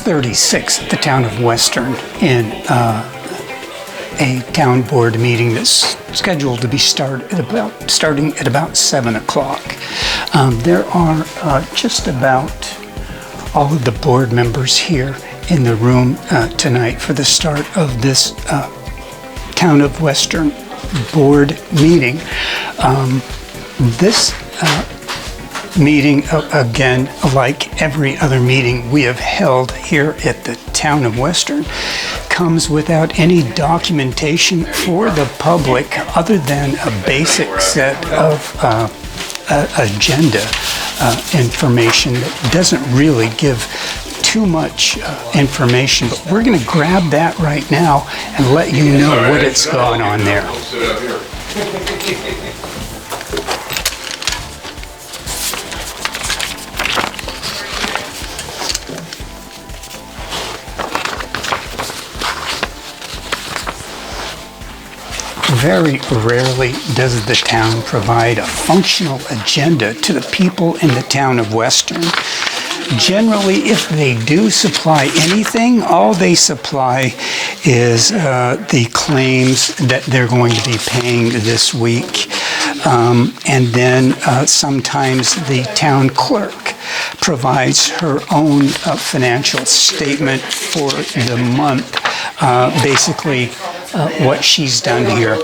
6:36 at the town of Western in a town board meeting that's scheduled to be starting at about 7 o'clock. There are just about all of the board members here in the room tonight for the start of this town of Western board meeting. This meeting, again, like every other meeting we have held here at the town of Western, comes without any documentation for the public other than a basic set of agenda information that doesn't really give too much information, but we're going to grab that right now and let you know what it's going on there. Very rarely does the town provide a functional agenda to the people in the town of Western. Generally, if they do supply anything, all they supply is the claims that they're going to be paying this week. And then sometimes the town clerk provides her own financial statement for the month, basically what she's done here.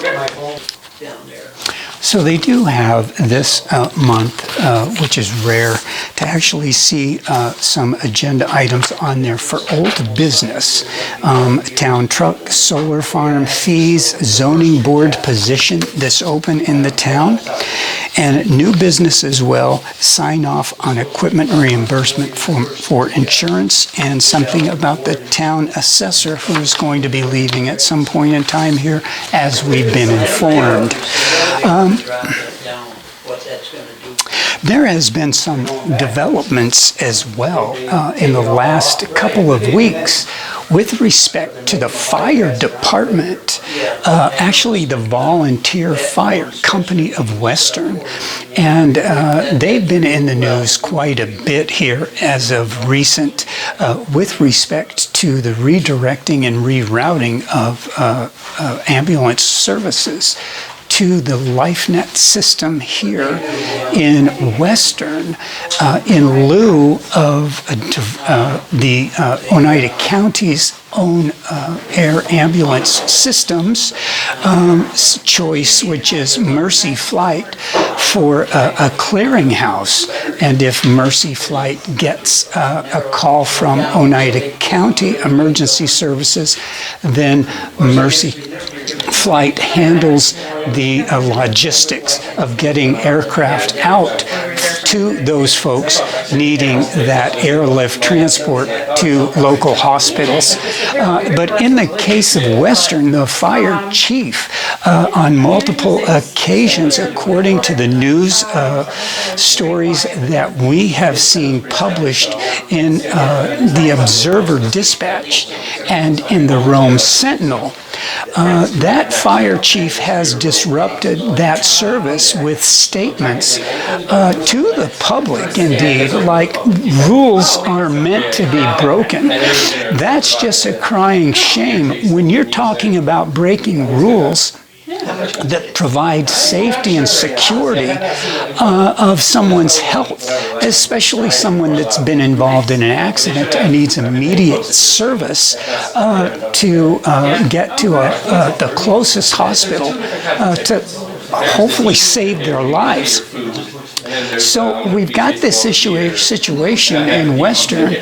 So they do have this month, which is rare, to actually see some agenda items on there for old business. Town truck, solar farm, fees, zoning board position that's open in the town, and new business as well, sign off on equipment reimbursement for insurance, and something about the town assessor who is going to be leaving at some point in time here, as we've been informed. There has been some developments as well in the last couple of weeks with respect to the fire department, actually the Volunteer Fire Company of Western. And they've been in the news quite a bit here as of recent with respect to the redirecting and rerouting of ambulance services to the LifeNet system here in Western in lieu of the Oneida County's own air ambulance systems choice, which is Mercy Flight, for a clearinghouse. And if Mercy Flight gets a call from Oneida County Emergency Services, then Mercy Flight handles the logistics of getting aircraft out to those folks needing that airlift transport to local hospitals. But in the case of Western, the fire chief, on multiple occasions, according to the news stories that we have seen published in the Observer Dispatch and in the Rome Sentinel, that fire chief has disrupted that service with statements to the public, indeed, like rules are meant to be broken. That's just a crying shame. When you're talking about breaking rules that provide safety and security of someone's health, especially someone that's been involved in an accident and needs immediate service to get to the closest hospital to hopefully save their lives. So we've got this situation in Western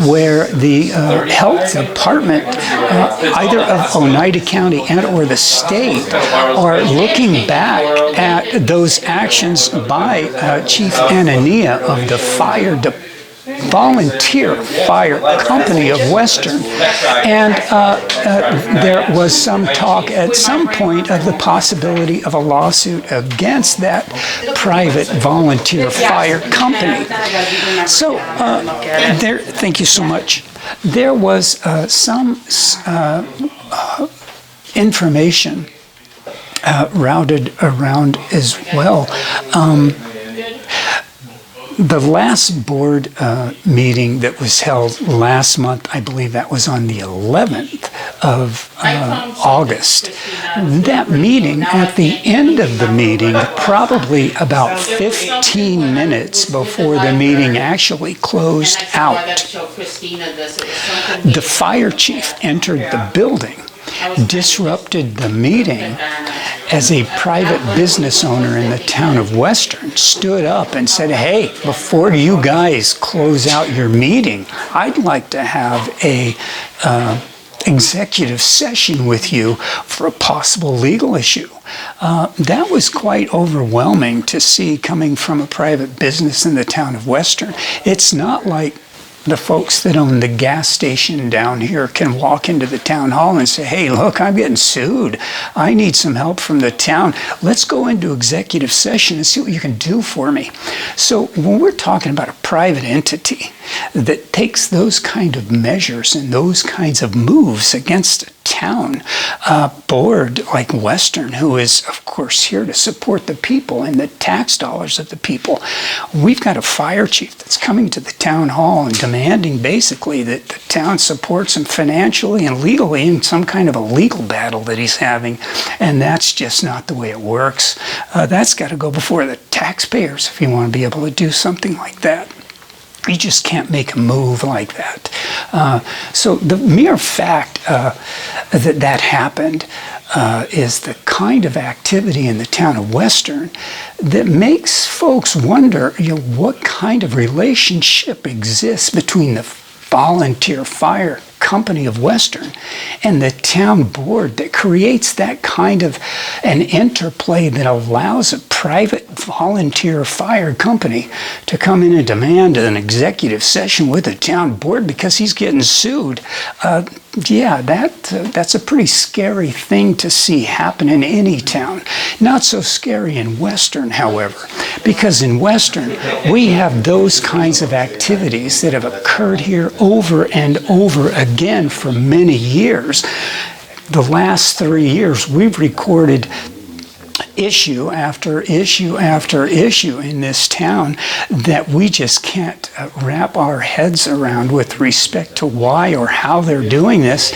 where the health department, either of Oneida County and or the state, are looking back at those actions by Chief Anania of the Volunteer Fire Company of Western. And there was some talk at some point of the possibility of a lawsuit against that private volunteer fire company. So thank you so much. There was some information routed around as well. The last board meeting that was held last month, I believe that was on the 11th of August. That meeting, at the end of the meeting, probably about 15 minutes before the meeting actually closed out, the fire chief entered the building, disrupted the meeting, as a private business owner in the town of Western, stood up and said, "Hey, before you guys close out your meeting, I'd like to have a executive session with you for a possible legal issue." That was quite overwhelming to see coming from a private business in the town of Western. It's not like the folks that own the gas station down here can walk into the town hall and say, "Hey, look, I'm getting sued. I need some help from the town. Let's go into executive session and see what you can do for me." So when we're talking about a private entity that takes those kind of measures and those kinds of moves against a town board like Western, who is, of course, here to support the people and the tax dollars of the people, we've got a fire chief that's coming to the town hall and demanding basically that the town supports him financially and legally in some kind of a legal battle that he's having. And that's just not the way it works. That's got to go before the taxpayers if you want to be able to do something like that. You just can't make a move like that. So the mere fact that that happened is the kind of activity in the town of Western that makes folks wonder, what kind of relationship exists between the volunteer fire company of Western and the town board that creates that kind of an interplay that allows a private volunteer fire company to come in and demand an executive session with the town board because he's getting sued. That's a pretty scary thing to see happen in any town. Not so scary in Western, however, because in Western, we have those kinds of activities that have occurred here over and over again for many years. The last 3 years, we've recorded issue after issue after issue in this town that we just can't wrap our heads around with respect to why or how they're doing this,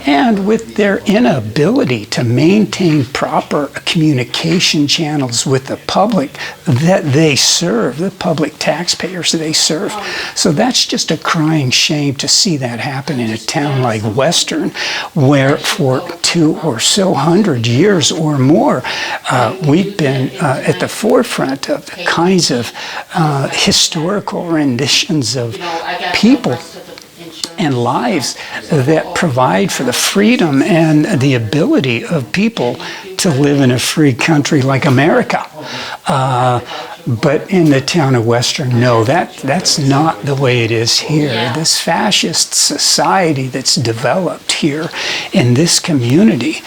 and with their inability to maintain proper communication channels with the public that they serve, the public taxpayers they serve. So that's just a crying shame to see that happen in a town like Western, where for 200 or so years or more, we've been at the forefront of the kinds of historical renditions of people and lives that provide for the freedom and the ability of people to live in a free country like America. But in the town of Western, no, that's not the way it is here. Yeah. This fascist society that's developed here in this community,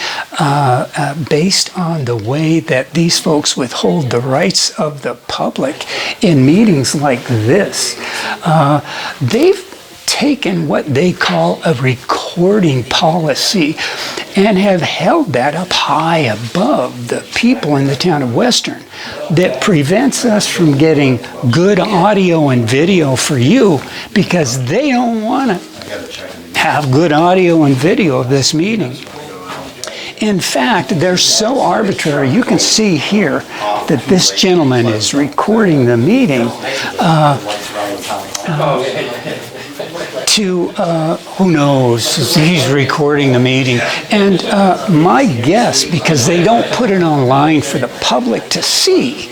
based on the way that these folks withhold the rights of the public in meetings like this, they've taken what they call a recording policy and have held that up high above the people in the town of Western that prevents us from getting good audio and video for you because they don't want to have good audio and video of this meeting. In fact, they're so arbitrary. You can see here that this gentleman is recording the meeting to, who knows, he's recording the meeting. And my guess, because they don't put it online for the public to see,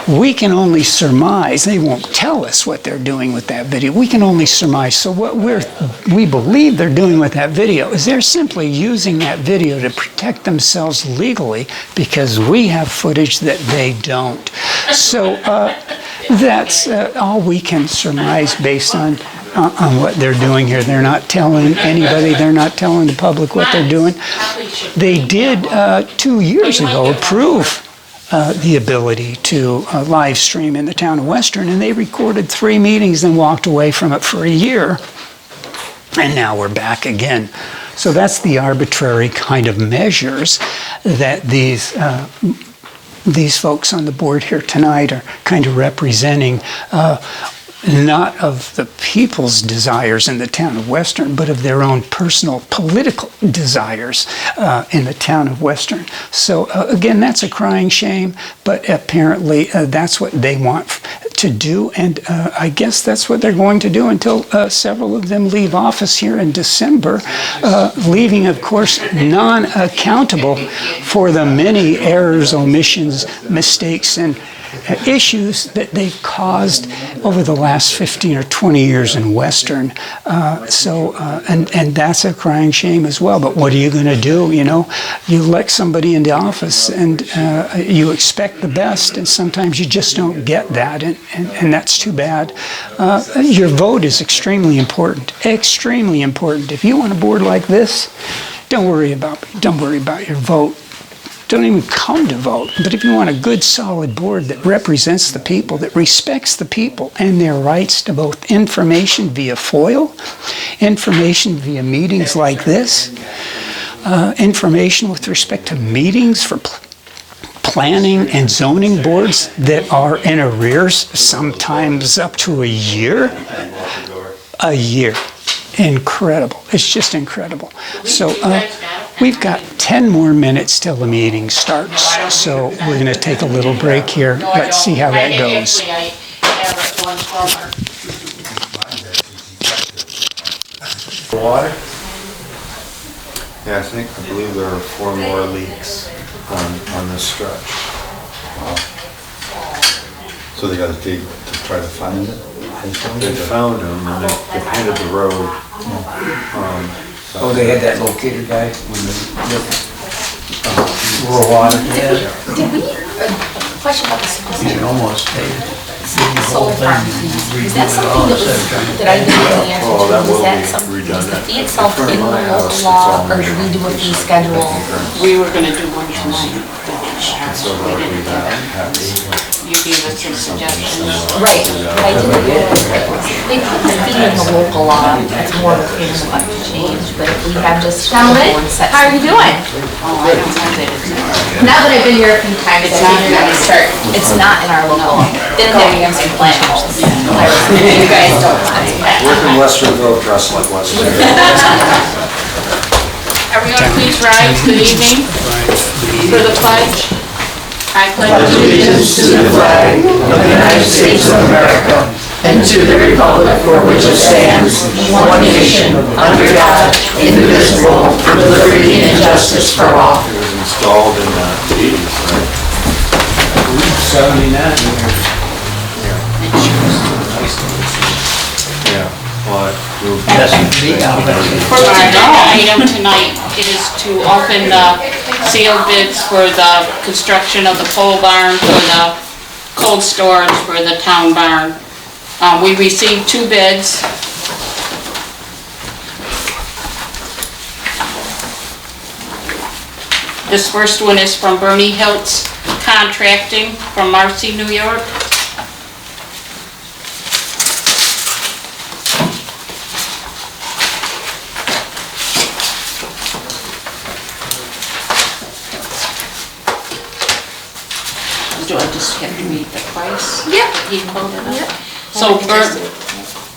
we can only surmise. They won't tell us what they're doing with that video. We can only surmise. So what we believe they're doing with that video is they're simply using that video to protect themselves legally because we have footage that they don't. So that's all we can surmise based on what they're doing here. They're not telling anybody, they're not telling the public what they're doing. They did 2 years ago approve the ability to live stream in the town of Western, and they recorded 3 meetings and walked away from it for a year. And now we're back again. So that's the arbitrary kind of measures that these these folks on the board here tonight are kind of representing not of the people's desires in the town of Western, but of their own personal political desires in the town of Western. So again, that's a crying shame, but apparently that's what they want to do, and I guess that's what they're going to do until several of them leave office here in December, leaving, of course, non-accountable for the many errors, omissions, mistakes, and issues that they've caused over the last 15 or 20 years in Western. And that's a crying shame as well. But what are you going to do? You know, you elect somebody into office and you expect the best, and sometimes you just don't get that, and that's too bad. Your vote is extremely important. Extremely important. If you want a board like this, don't worry about your vote. Don't even come to vote. But if you want a good, solid board that represents the people, that respects the people and their rights to both information via FOIL, information via meetings like this, information with respect to meetings for planning and zoning boards that are in arrears, sometimes up to a year. A year. Incredible. It's just incredible. So we've got 10 more minutes till the meeting starts. So we're going to take a little break here. Let's see how that goes. Water? Yeah, I believe there are 4 more leaks on this stretch. Wow. So they got to dig to try to find it? They found them and they painted the road. They had that locator guy with the rural water. Did we, question about this. You can almost pay Solar farm fees, is that something that I didn't really answer to? Is that something, is the fee itself in the local law, or do we do a fee schedule? We were gonna do one tonight. So that would be that. You gave us some suggestions. Right, but I didn't realize that they put the fee in the local law, it's more of a pain in the butt to change, but if we have just one set. How are you doing? Oh, I don't have that. Now that I've been here a few times, I figured I would start. It's not in our local law. Then they have some plan holes. You guys don't want to. We're from Westernville, dressed like Westernville. Everyone please rise, good evening. For the pledge. I pledge Allegiance to the flag of the United States of America and to the republic for which it stands, one nation, under God, indivisible, with liberty and justice for all. It was installed in the 80s, right? 79. Yeah. Well, For our item tonight is to open the sealed bids for the construction of the pole barn for the cold storage for the town barn. We received 2 bids. This first one is from Bernie Hiltz Contracting from Marcy, New York. Do I just have to read the price? Yep. He quoted it? Yep. So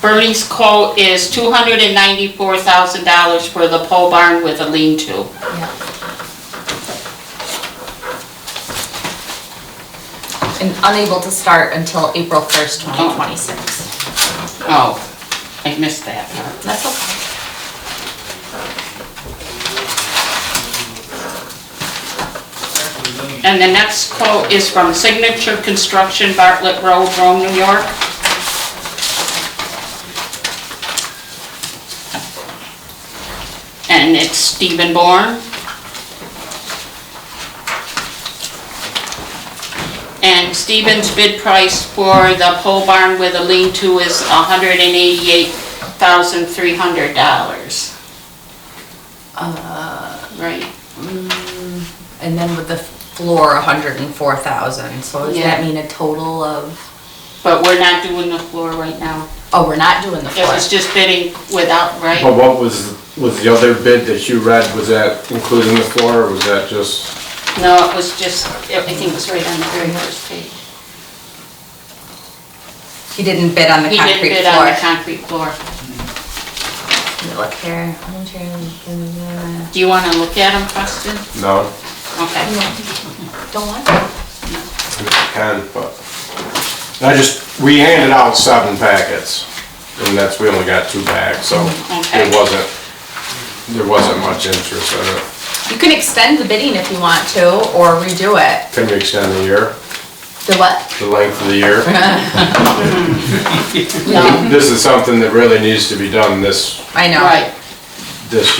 Bernie's quote is $294,000 for the pole barn with a lean-to. And unable to start until April 1st, 2026. Oh, I missed that part. That's okay. And the next quote is from Signature Construction, Bartlett Road, Rome, New York. And it's Stephen Bourne. And Stephen's bid price for the pole barn with a lean-to is $188,300. Right. And then with the floor, 104,000, so does Yeah. that mean a total of, But we're not doing the floor right now. oh, we're not doing the It floor? was just bidding without, right? But what was the other bid that you read, was that including the floor, or was that just? No, it was just, I think it was right on the very first page. He didn't bid on the He didn't concrete bid on floor. the concrete floor. Let me look here. Do you wanna look at them, Preston? No, Okay. Don't want can, but we handed out 7 packets, and we only got 2 bags, so Okay. there wasn't much interest in it. You can extend the bidding if you want to, or redo it. Can we extend the year, The what? the length of the year? No, This is something that really needs to be done this I know. right.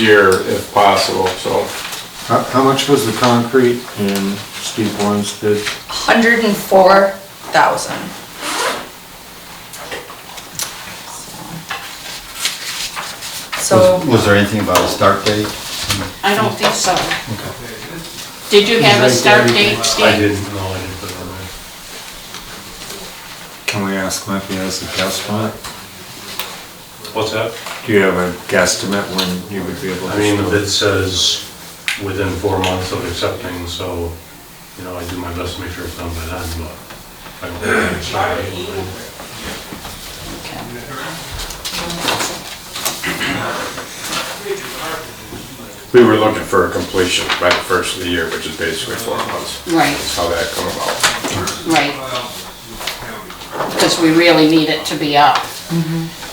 year if possible, so. How much was the concrete in Steve Warren's bid? 104,000. So, Was there anything about a start date? I don't think so. Did you have a start date, Steve? I didn't put it on there. Can we ask him if he has a guesstimate? What's that? Do you have a guesstimate when you would be able to? I mean, the start? bid says within 4 months of accepting, so, you know, I do my best to make sure it's done by then, but I don't think it's not. We were looking for a completion by the first of the year, which is basically 4 months. Right, That's how that come about. right. Because we really need it to be up.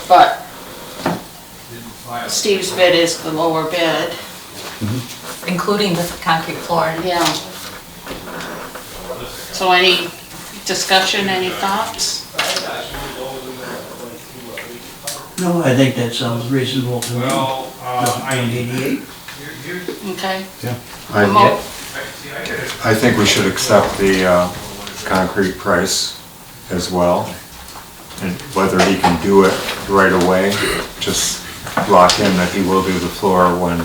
But Steve's bid is the lower bid. including the concrete floor. Yeah. So any discussion, any thoughts? No, I think that sounds reasonable to me. 188. Okay. I think we should accept the concrete price as well. And whether he can do it right away, just lock in that he will do the floor when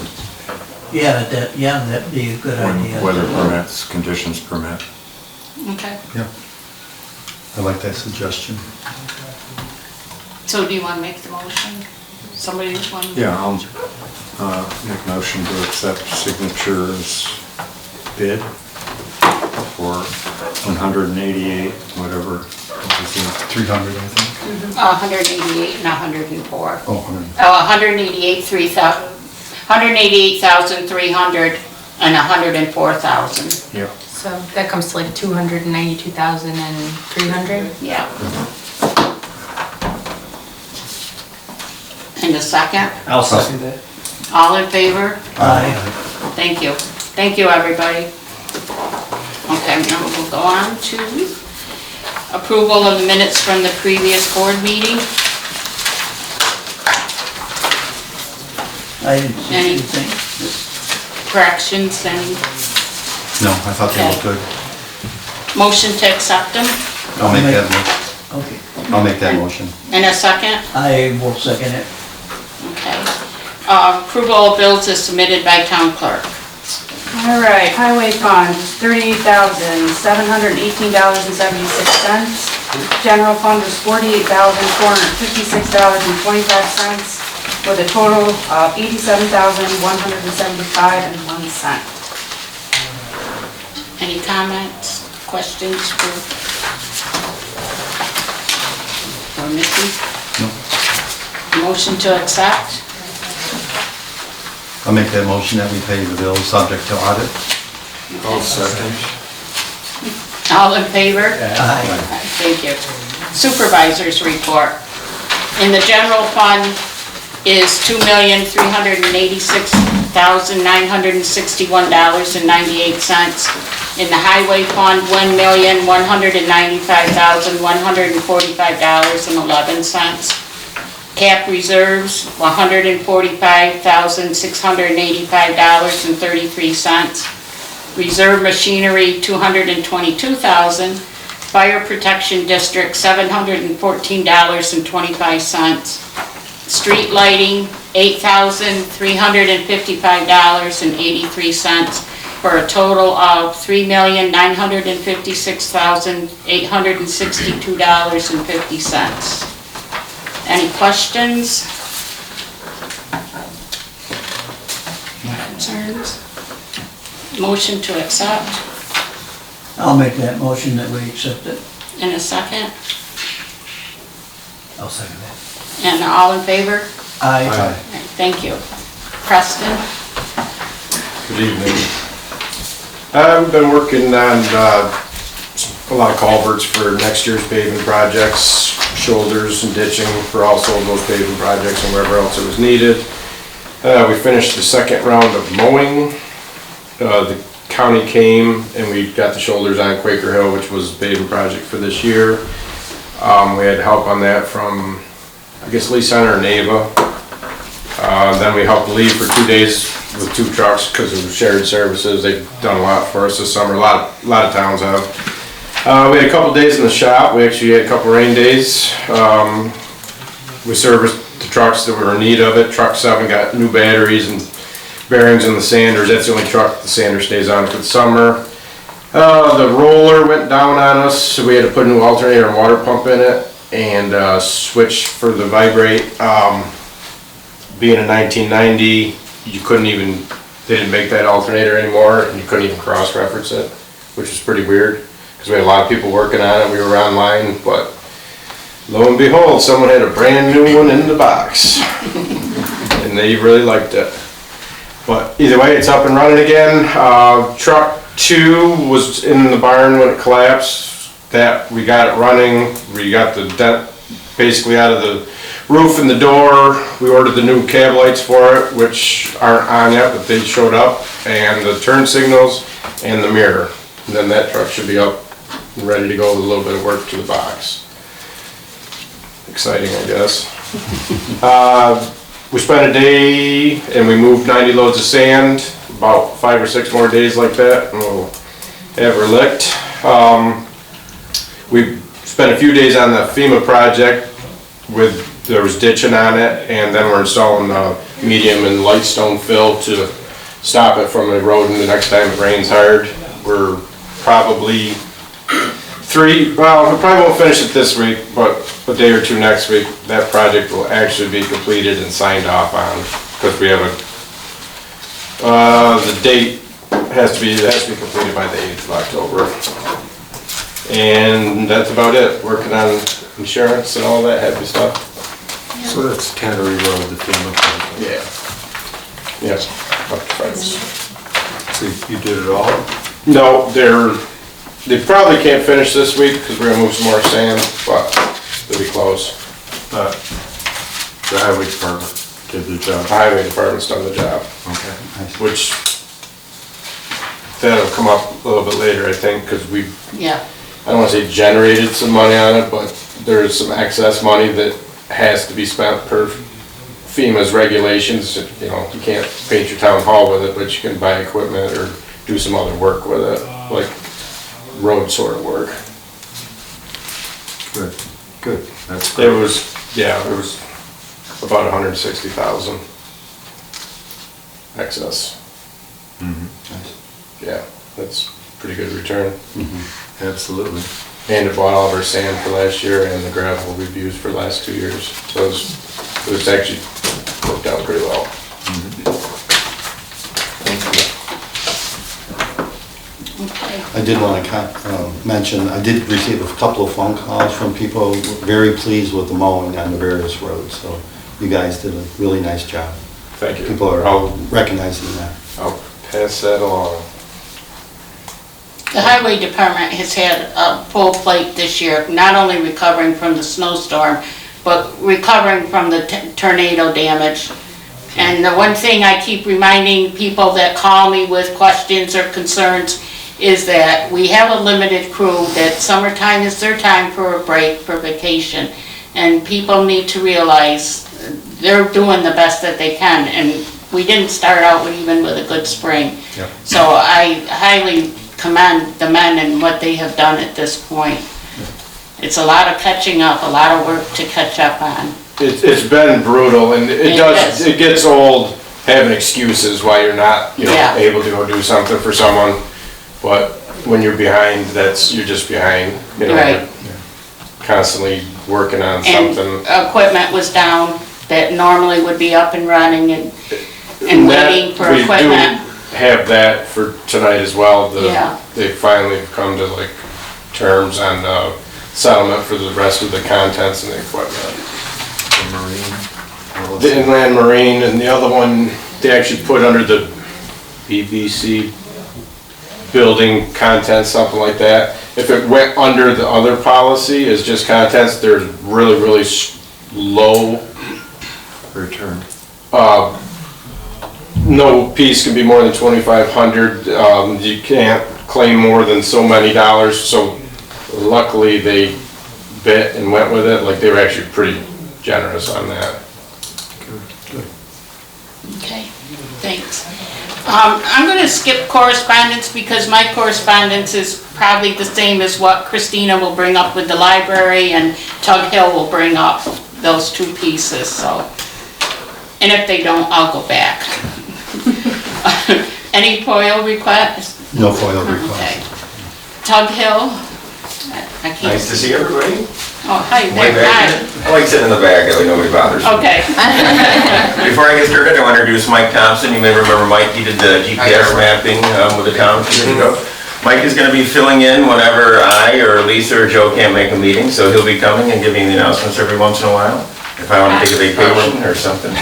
That'd be a good idea. weather permits, conditions permit. Okay. Yeah. I like that suggestion. So do you want to make the motion? Somebody want? Yeah, I'll make a motion to accept signatures bid for 188, whatever. What was it? 300, I think. 188 and 104. Oh, 100. 188,300 and 104,000. Yep. So that comes to like 292,300. Yeah. And a second? I'll second that. All in favor? Aye. Thank you. Thank you, everybody. Okay, now we'll go on to approval of the minutes from the previous board meeting. I didn't see Any- anything. Corrections, any No, I thought they looked Okay. good. motion to accept them? I'll make that, Okay, I'll make that motion. And a second? I will second it. Okay. Approval of bills is submitted by town clerk. All right, highway fund, $38,718.76. General fund was $48,456.25, with a total of $87,175.01. Any comments, questions for Missy? No. Motion to accept? I'll make that motion that we pay the bills subject to audit. I'll second. All in favor? Aye. Thank you. Supervisors report. In the general fund is $2,386,961.98. In the highway fund, $1,195,145.11. Cap reserves, $145,685.33. Reserve machinery, $222,000. Fire protection district, $714.25. Street lighting, $8,355.83, for a total of $3,956,862.50. Any questions? Concerns? Motion to accept, I'll make that motion that we accept it. in a second, I'll second that. and all in favor? Aye. Thank you. Preston? Good evening. I've been working on a lot of culverts for next year's paving projects, shoulders and ditching for also those paving projects and wherever else it was needed. We finished the second round of mowing. The county came and we got the shoulders on Quaker Hill, which was a paving project for this year. We had help on that from, I guess, Lee Center and Ava. Then we helped Lee for 2 days with 2 trucks because of shared services. They've done a lot for us this summer. A lot of towns have. We had a couple days in the shop. We actually had a couple rain days. We serviced the trucks that were in need of it. Truck 7 got new batteries and bearings in the sanders. That's the only truck the sander stays on for the summer. The roller went down on us, so we had to put a new alternator and water pump in it and switch for the vibrate. Being a 1990, you couldn't even, they didn't make that alternator anymore, and you couldn't even cross-reference it, which was pretty weird, because we had a lot of people working on it. We were online, but lo and behold, someone had a brand new one in the box, and they really liked it. But either way, it's up and running again. Truck 2 was in the barn when it collapsed. That we got it running. We got the dent basically out of the roof and the door. We ordered the new cab lights for it, which aren't on yet, but they showed up, and the turn signals and the mirror. And then that truck should be up and ready to go with a little bit of work to the box. Exciting, I guess. We spent a day and we moved 90 loads of sand, about 5 or 6 more days like that, and we'll have her licked. We spent a few days on the FEMA project there was ditching on it, and then we're installing medium and light stone fill to stop it from eroding the next time it rains hard. We're probably we probably won't finish it this week, but a day or 2 next week, that project will actually be completed and signed off on, because we have the date has to be completed by the 8th of October. And that's about it. Working on insurance and all that happy stuff. So that's Tannery Road, the FEMA project. Yeah. Yes. So you did it all? No, they probably can't finish this week because we're gonna move some more sand, but they'll be close. The highway department did the job. The highway department's done the job. Okay. Which, that'll come up a little bit later, I think, because Yeah. I don't wanna say generated some money on it, but there's some excess money that has to be spent per FEMA's regulations. You know, you can't paint your town hall with it, but you can buy equipment or do some other work with it, like road sort of work. Good. That's It great. was about 160,000 excess. Yeah, that's pretty good return. Absolutely. And it bought all of our sand for last year and the gravel we've used for the last 2 years. So it was actually worked out pretty well. I did want to mention, I did receive a couple of phone calls from people very pleased with the mowing on the various roads, so you guys did a really nice job. Thank you. People are recognizing that. I'll pass that along. The highway department has had a full plate this year, not only recovering from the snowstorm, but recovering from the tornado damage. And the one thing I keep reminding people that call me with questions or concerns is that we have a limited crew, that summertime is their time for a break, for vacation. And people need to realize they're doing the best that they can, and we didn't start out even with a good spring. Yep. So I highly commend the men and what they have done at this point. It's a lot of catching up, a lot of work to catch up on. It's been brutal, and it gets old having excuses why you're not, able to go do something for someone. But when you're behind, you're just behind, Right. Constantly working on And something. equipment was down that normally would be up and running and waiting for We do equipment. have that for tonight as well. Yeah. They finally have come to like terms on settlement for the rest of the contents and the equipment. The inland marine, and the other one, they actually put under the BBC building contents, something like that. If it went under the other policy as just contents, there's really, really low. Return. No piece can be more than 2,500. You can't claim more than so many dollars. So luckily they bit and went with it. Like they were actually pretty generous on that. Okay, thanks. I'm gonna skip correspondence because my correspondence is probably the same as what Christina will bring up with the library and Tug Hill will bring up those two pieces, so. And if they don't, I'll go back. Any FOIL requests? No FOIL Okay. request. Tug Hill? I can't. Nice to see everybody. Oh, hi Way there, back. hi. I like sitting in the back, that way nobody bothers me. Okay. Before I get started, I want to introduce Mike Thompson. You may remember Mike, he did the GPS mapping with the town a few years ago. Mike is going to be filling in whenever I or Lisa or Joe can't make a meeting, so he'll be coming and giving the announcements every once in a while, if I want to take a vacation or something.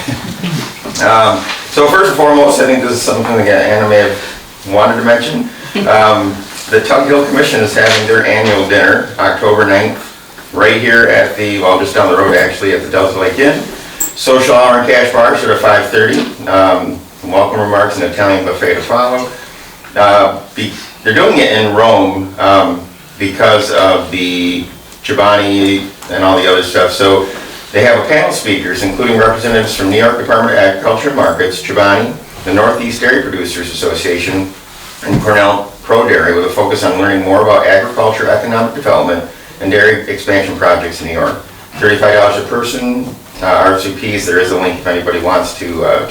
So first and foremost, I think this is something that Anna may have wanted to mention. The Tug Hill Commission is having their annual dinner, October 9th, right here at the, well, just down the road actually, at the Delta Lake Inn. Social hour and cash bar start at 5:30. Welcome remarks and Italian buffet to follow. They're doing it in Rome because of the Chobani and all the other stuff. So they have a panel of speakers, including representatives from New York Department of Agriculture and Markets, Chobani, the Northeast Dairy Producers Association, and Cornell Pro Dairy, with a focus on learning more about agriculture, economic development, and dairy expansion projects in New York. $35 a person, RSVPs, there is a link if anybody wants to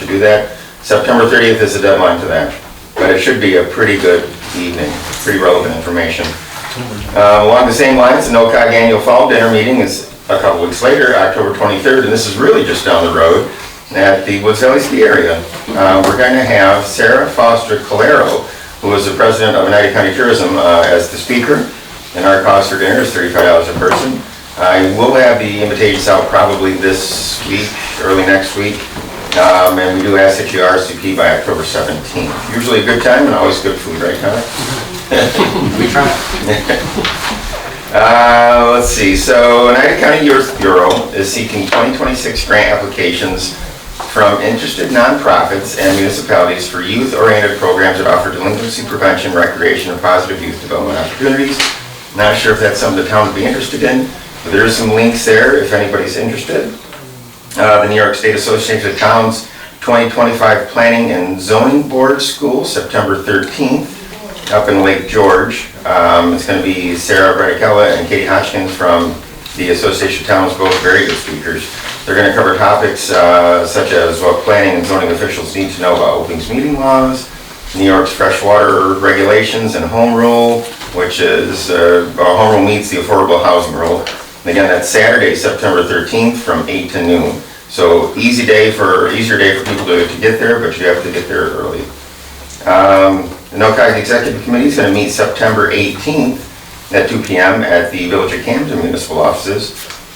do that. September 30th is the deadline for that, but it should be a pretty good evening, pretty relevant information. Along the same lines, the NOCOG annual fall dinner meeting is a couple weeks later, October 23rd, and this is really just down the road at the Woods Valley Ski Area. We're going to have Sarah Foster Calero, who is the president of United County Tourism, as the speaker, and our cost for dinner is $35 a person. I will have the invitations out probably this week, early next week, and we do ask that you RSVP by October 17th. Usually a good time and always good food, right, Connor? We try. Let's see, so United County Youth Bureau is seeking 2026 grant applications from interested nonprofits and municipalities for youth-oriented programs that offer delinquency prevention, recreation, and positive youth development opportunities. Not sure if that's something the town would be interested in, but there are some links there if anybody's interested. The New York State Association of Towns 2025 Planning and Zoning Board School, September 13th, up in Lake George. It's going to be Sarah Bradicella and Katie Hodgkins from the Association of Towns, both very good speakers. They're going to cover topics such as what planning and zoning officials need to know about open meeting laws, New York's freshwater regulations and home rule, which is home rule meets the affordable housing rule. And again, that's Saturday, September 13th from 8 to noon. So easier day for people to get there, but you have to get there early. The NOCOG Executive Committee is going to meet September 18th at 2 p.m. at the Village of Camden Municipal Offices.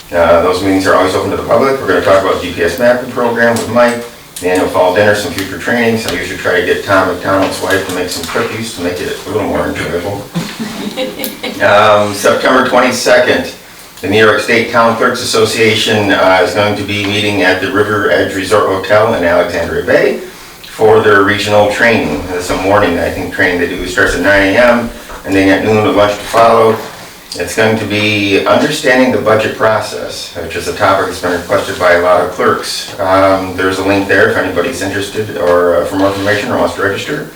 Those meetings are always open to the public. We're going to talk about GPS mapping program with Mike, the annual fall dinner, some future trainings. I usually try to get Tom McDonald's wife to make some cookies to make it a little more enjoyable. September 22nd, the New York State Town Clerks Association is going to be meeting at the River Edge Resort Hotel in Alexandria Bay for their regional training. There's some morning, I think, training they do. It starts at 9 a.m. and then at noon with lunch to follow. It's going to be understanding the budget process, which is a topic that's been requested by a lot of clerks. There's a link there if anybody's interested or for more information or wants to register.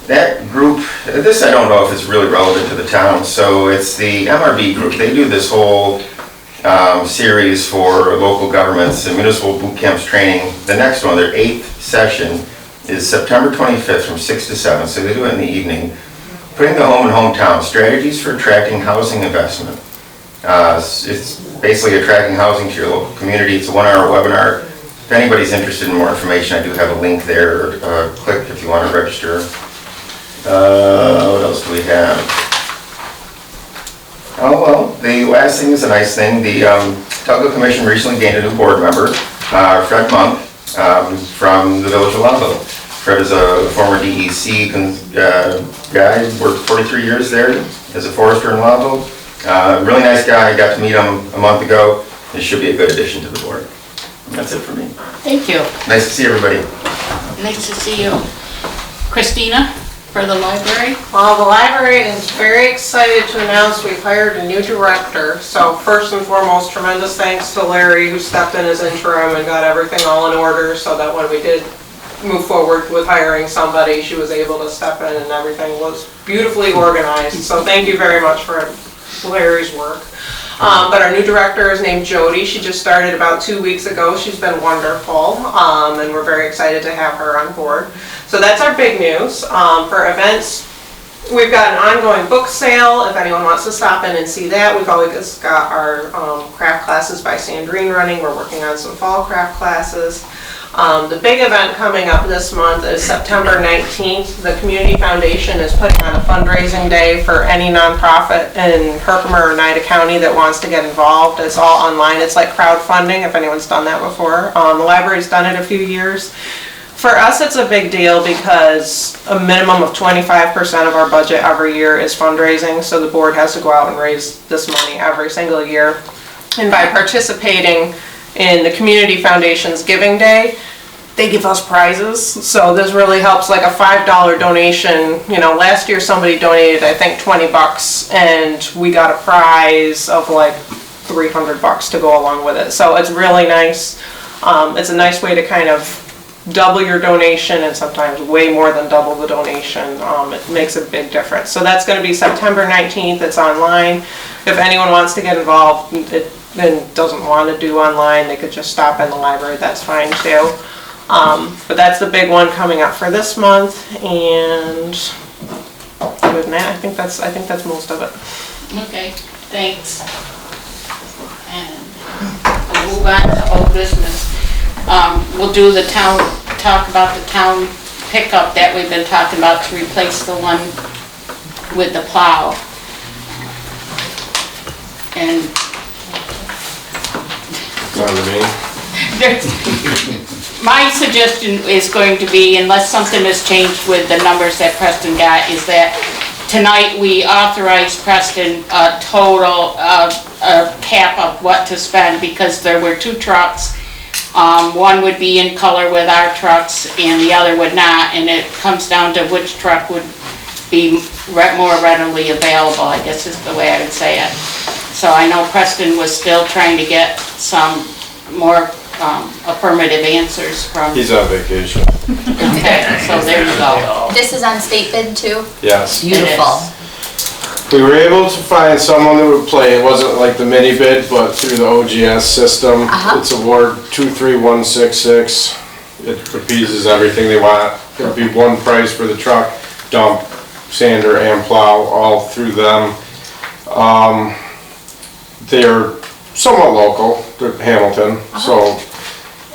That group, this I don't know if it's really relevant to the town, so it's the MRB group. They do this whole series for local governments and municipal boot camps training. The next one, their 8th session, is September 25th from 6 to 7, so they do it in the evening. Putting the home in hometown, strategies for attracting housing investment. It's basically attracting housing to your local community. It's a 1-hour webinar. if anybody's interested in more information, I do have a link there, click if you want to register. What else do we have? Oh, well, the last thing is a nice thing. The Tugwell Commission recently gained a new board member, Fred Monk, from the Village of Louisville. Fred is a former DEC guy, worked 43 years there as a forester in Louisville. Really nice guy, I got to meet him a month ago. He should be a good addition to the board. And that's it for me. Thank you. Nice to see everybody. Nice to see you. Christina, for the library? Well, the library is very excited to announce we've hired a new director. So first and foremost, tremendous thanks to Larry, who stepped in as interim and got everything all in order so that when we did move forward with hiring somebody, she was able to step in and everything was beautifully organized. So thank you very much for Larry's work. But our new director is named Jody. She just started about 2 weeks ago. She's been wonderful, and we're very excited to have her on board. So that's our big news. For events, we've got an ongoing book sale. If anyone wants to stop in and see that, we've always got our craft classes by Sandrine running. We're working on some fall craft classes. The big event coming up this month is September 19th. The Community Foundation is putting on a fundraising day for any nonprofit in Herkimer or Oneida County that wants to get involved. It's all online. It's like crowdfunding, if anyone's done that before. The library's done it a few years. For us, it's a big deal because a minimum of 25% of our budget every year is fundraising, so the board has to go out and raise this money every single year. And by participating in the Community Foundation's Giving Day, they give us prizes. So this really helps, like a $5 donation. You know, last year somebody donated, I think, 20 bucks, and we got a prize of like 300 bucks to go along with it. So it's really nice. It's a nice way to kind of double your donation, and sometimes way more than double the donation. It makes a big difference. So that's going to be September 19th. It's online. If anyone wants to get involved and doesn't want to do online, they could just stop in the library. That's fine too. But that's the big one coming up for this month. And other than that, I think that's most of it. Okay, thanks. And we'll move on to old business. We'll do the town, talk about the town pickup that we've been talking about to replace the one with the plow. And my suggestion is going to be, unless something has changed with the numbers that Preston got, is that tonight we authorize Preston a total a cap of what to spend, because there were two trucks. One would be in color with our trucks and the other would not, and it comes down to which truck would be more readily available, I guess is the way I would say it. So I know Preston was still trying to get some more affirmative answers from... He's on vacation. Okay, so there you go. This is on state bid too? Yes. Beautiful. We were able to find someone that would play. It wasn't like the mini bid, but through the OGS system. It's award 23166. It appeases everything they want. It'll be one price for the truck, dump, sander, and plow, all through them. They're somewhat local. They're Hamilton. So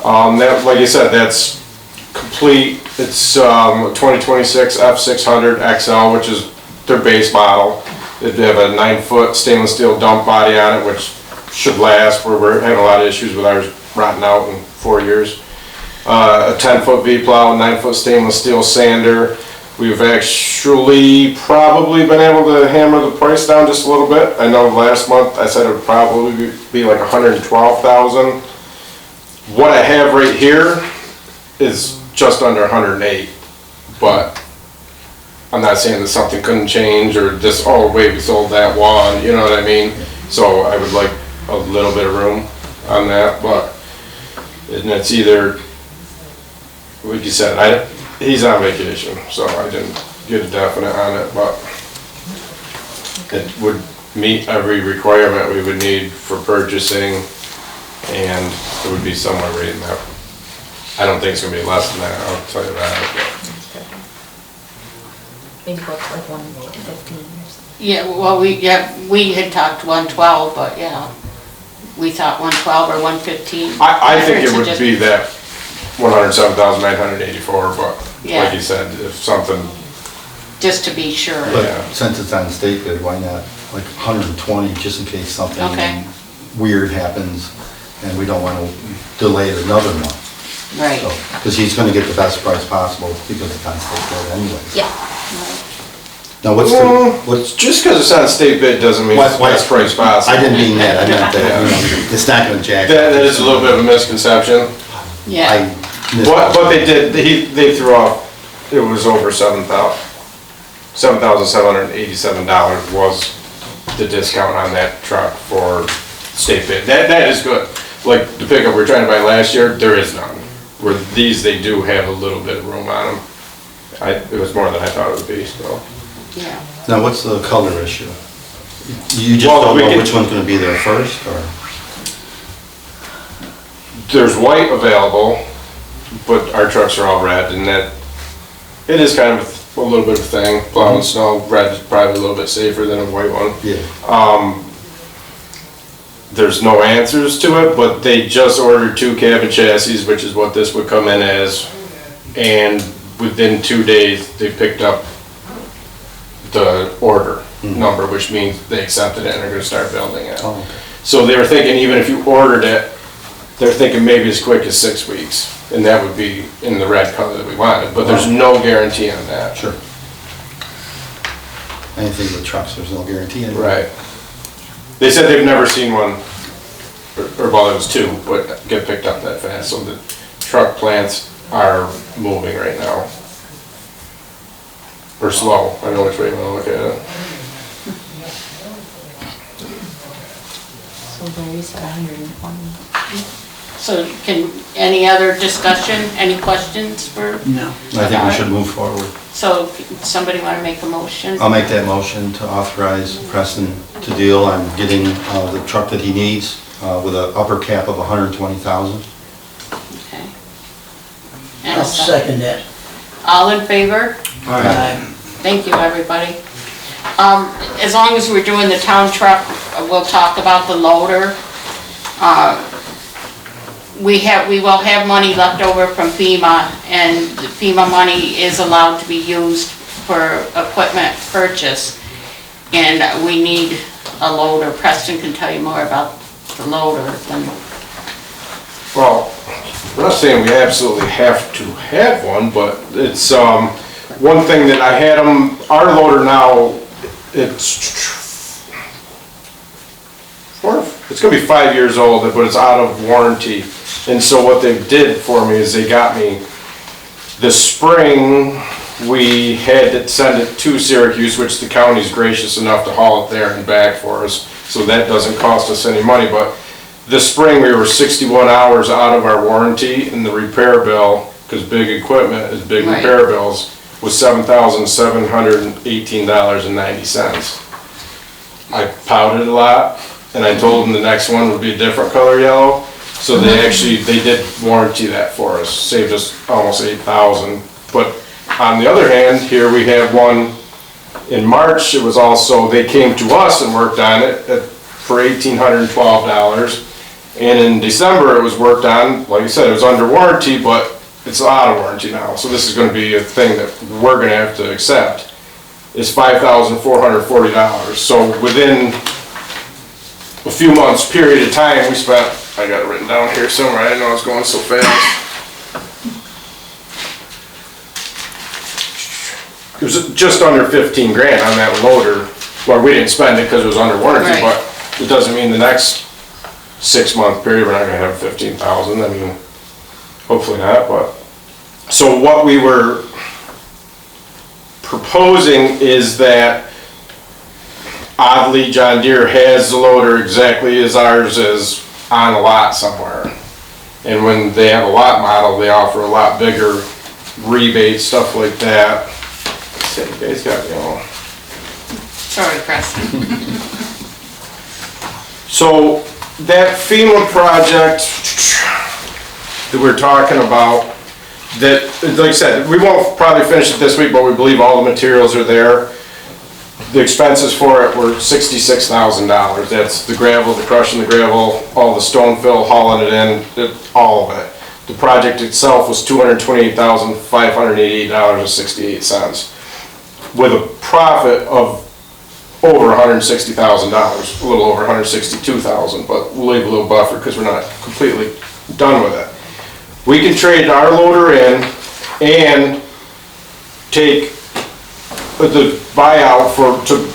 that, like I said, that's complete. It's 2026 F600 XL, which is their base model. They have a 9-foot stainless steel dump body on it, which should last. We're having a lot of issues with ours rotting out in 4 years. A 10-foot V-plow, a 9-foot stainless steel sander. We've actually probably been able to hammer the price down just a little bit. I know last month I said it would probably be like $112,000. What I have right here is just under 108, but I'm not saying that something couldn't change or this, oh wait, we sold that one, you know what I mean? So I would like a little bit of room on that, but and it's either, like you said, he's on vacation, so I didn't get a definite on it, but it would meet every requirement we would need for purchasing, and it would be somewhere right in that. I don't think it's gonna be less than that, I'll tell you that. Maybe go up to like 115 or something. Yeah, well, we had talked 112, but yeah, we thought 112 or 115. I think it would be that $107,984, but Yeah. like you said, if something, just to be sure. Yeah. But since it's on state bid, why not like 120, just in case something Okay. weird happens, and we don't want to delay it another month. Right. Because he's going to get the best price possible because it's on state bid anyway. Yeah. Now, what's just because it's on state bid doesn't mean it's the best price possible. I didn't mean that, I meant that, you know, it's not going to jack. That is a little bit of a misconception. Yeah. But they did, they threw off, it was over $7,787 was the discount on that truck for state bid. That is good. Like the pickup we were trying to buy last year, there is none. Where these, they do have a little bit of room on them. It was more than I thought it would be, so. Yeah. Now, what's the color issue? You just Well, don't we know can- which one's going to be there first, or? There's white available, but our trucks are all red, and that, it is kind of a little bit of a thing. Plowing snow, red is probably a little bit safer than a white one. Yeah. There's no answers to it, but they just ordered 2 cabin chassis, which is what this would come in as, and within 2 days, they picked up the order number, which means they accepted it and are gonna start building it. Oh, okay. So they were thinking, even if you ordered it, they're thinking maybe as quick as 6 weeks, and that would be in the red color that we wanted, but there's no guarantee on that. Sure. Anything with trucks, there's no guarantee anyway. Right. They said they've never seen one, or well, it was 2, but get picked up that fast, so the truck plants are moving right now. Or slow, I don't know which way you wanna look at it. So Larry said 120. So any other discussion, any questions for? No. I think we should move forward. So somebody want to make a motion? I'll make that motion to authorize Preston to deal on getting the truck that he needs with an upper cap of 120,000. Okay. And a I'll second that. All in favor? Aye. Thank you, everybody. As long as we're doing the town truck, we'll talk about the loader. We will have money left over from FEMA, and the FEMA money is allowed to be used for equipment purchase. And we need a loader. Preston can tell you more about the loader than. Well, I'm not saying we absolutely have to have one, but it's, one thing that I had them, our loader now, it's gonna be 5 years old, but it's out of warranty. And so what they did for me is they got me, this spring, we had to send it to Syracuse, which the county's gracious enough to haul it there and back for us. So that doesn't cost us any money, but this spring we were 61 hours out of our warranty, and the repair bill, because big equipment is big Right. repair bills, was $7,718.90. I pouted a lot, and I told them the next one would be a different color yellow. So they did warranty that for us, saved us almost $8,000. But on the other hand, here we have one in March, it was also, they came to us and worked on it for $1,812. And in December, it was worked on, like I said, it was under warranty, but it's out of warranty now. So this is gonna be a thing that we're gonna have to accept. It's $5,440. So within a few months period of time, we spent, I got it written down here somewhere, I didn't know I was going so fast. It was just under 15 grand on that loader. Well, we didn't spend it because it was under warranty, Right. but it doesn't mean the next 6-month period, we're not gonna have 15,000, I mean, hopefully not, but. So what we were proposing is that oddly, John Deere has the loader exactly as ours is on a lot somewhere. And when they have a lot model, they offer a lot bigger rebate, stuff like that. See, you guys got me all. Sorry, Preston. So that FEMA project that we're talking about, that, like I said, we won't probably finish it this week, but we believe all the materials are there. The expenses for it were $66,000. That's the gravel, the crushing the gravel, all the stone fill, hauling it in, all of it. The project itself was $228,588.68, with a profit of over $160,000, a little over $162,000, but we'll leave a little buffer because we're not completely done with it. We can trade our loader in and take the buyout to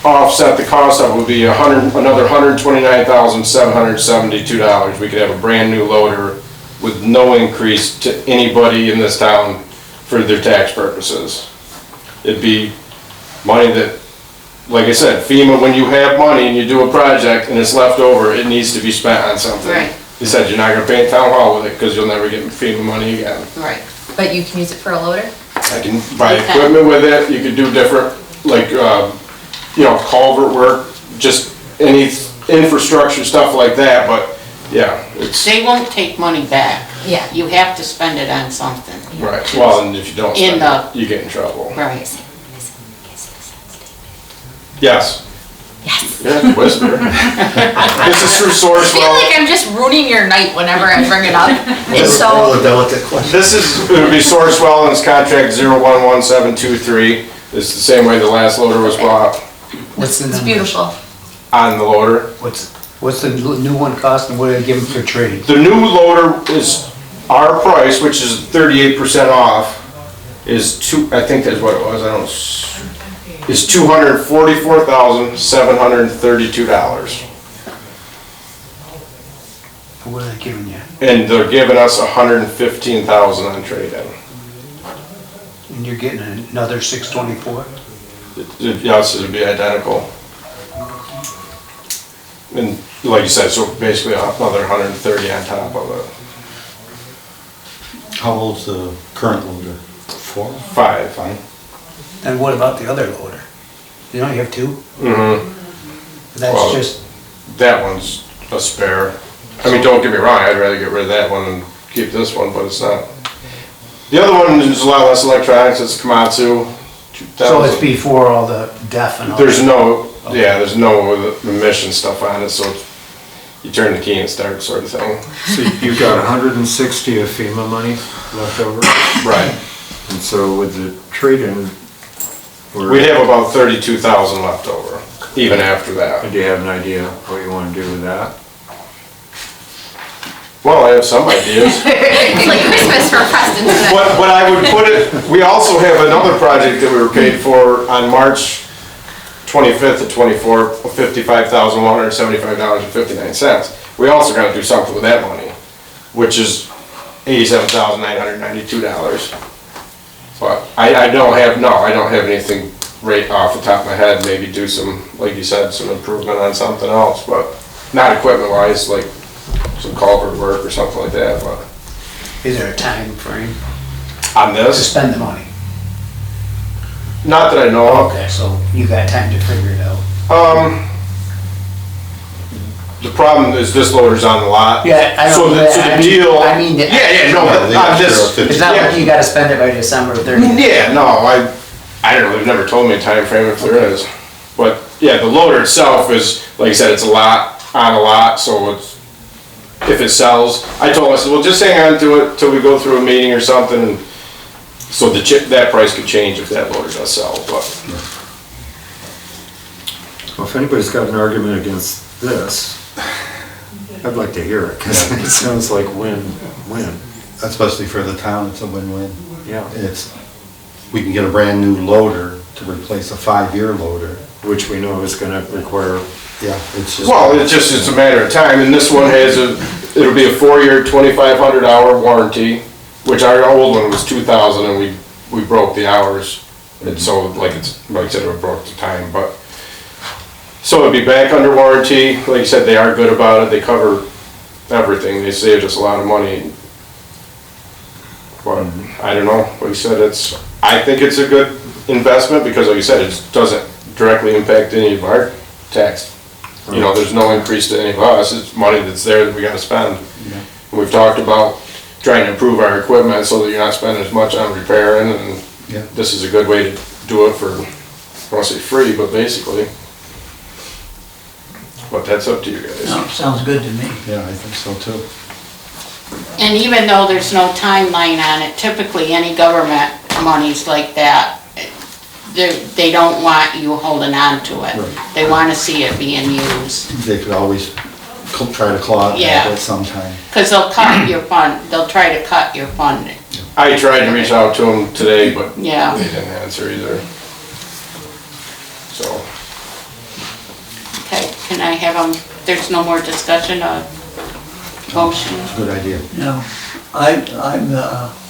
offset the cost of it would be another $129,772. We could have a brand new loader with no increase to anybody in this town for their tax purposes. It'd be money that, like I said, FEMA, when you have money and you do a project and it's left over, it needs to be spent on something. Right. You said you're not gonna paint town hall with it because you'll never get FEMA money again. Right. But you can use it for a loader? I can buy equipment with it, you could do different, like, culvert work, just any infrastructure, stuff like that, but, yeah, it's, They won't take money back. Yeah. You have to spend it on something. right, well, and if you don't In spend it, you get in trouble. Right. Yes. Yes. You have to whisper. This is through I feel Sourcewell. like I'm just ruining your night whenever I bring it up. And All so, the delicate questions. This is, it would be Sourcewell and it's contract 011723. It's the same way the last loader was bought What's the it's number? beautiful. on the loader. What's the new one cost and what do they give them for trade? The new loader is our price, which is 38% off, is I think that's what it was, is $244,732. What are they giving you? And they're giving us $115,000 on trade-in. And you're getting another 624? Yes, it'd be identical. And like you said, so basically another 130 on top of it. How old's the current loader? 4? 5. And what about the other loader? You only have 2? Mm-hmm. That's Well, just, that one's a spare. I mean, don't get me wrong, I'd rather get rid of that one and keep this one, but it's not. The other one is a lot less electronics, it's Komatsu. so it's before all the DEF and all There's that? no, yeah, there's no emission stuff on it, so it's, you turn the key and start sort of thing. So you've got 160 of FEMA money left over? Right. And so with the trade-in, We'd have about 32,000 left over, even after that. do you have an idea what you want to do with that? Well, I have some ideas. It's like Christmas for Preston today. But I would put it, we also have another project that we were paid for on March 25th to 24th, of $55,175.59. We also gotta do something with that money, which is $87,992. But I don't have anything right off the top of my head, maybe do some, like you said, some improvement on something else, but not equipment wise, like some culvert work or something like that, but. Is there a time frame On to this? spend the money? Not that I know of. Okay, so you got time to figure it out. The problem is this loader's on the lot. Yeah, I So don't, the deal. I mean, Yeah, no, on this. it's not like you gotta spend it by December 30th. Yeah, no, I don't know, they've never told me a time frame if there is. But, yeah, the loader itself is, like I said, it's a lot, on a lot, so it's, if it sells, I told him, I said, well, just hang on to it till we go through a meeting or something, and so that price could change if that loader does sell, but. Well, if anybody's got an argument against this, I'd like to hear it, because it sounds like win-win. Especially for the town, it's a win-win. Yeah. We can get a brand new loader to replace a 5-year loader. Which we know is gonna require, Yeah, it's just. Well, it's a matter of time, and this one it'll be a 4-year, 2,500 hour warranty, which our old one was 2,000 and we broke the hours. And so, like I said, it broke the time, but. So it'd be back under warranty, like you said, they are good about it, they cover everything, they saved us a lot of money. But, I don't know, like you said, I think it's a good investment, because like you said, it doesn't directly impact any of our tax. You know, there's no increase to any of us, it's money that's there that we gotta spend. And we've talked about trying to improve our equipment so that you're not spending as much on repairing, and this is a good way to do it for, I don't wanna say free, but basically. But that's up to you guys. No, sounds good to me. Yeah, I think so too. And even though there's no timeline on it, typically any government monies like that, they don't want you holding on to it. Right. They want to see it being used. They could always try to claw it Yeah. back at some time. Because they'll cut your fund, they'll try to cut your funding. I tried to reach out to them today, but Yeah. they didn't answer either. So, Okay, can I have there's no more discussion of motion? Good idea. No, I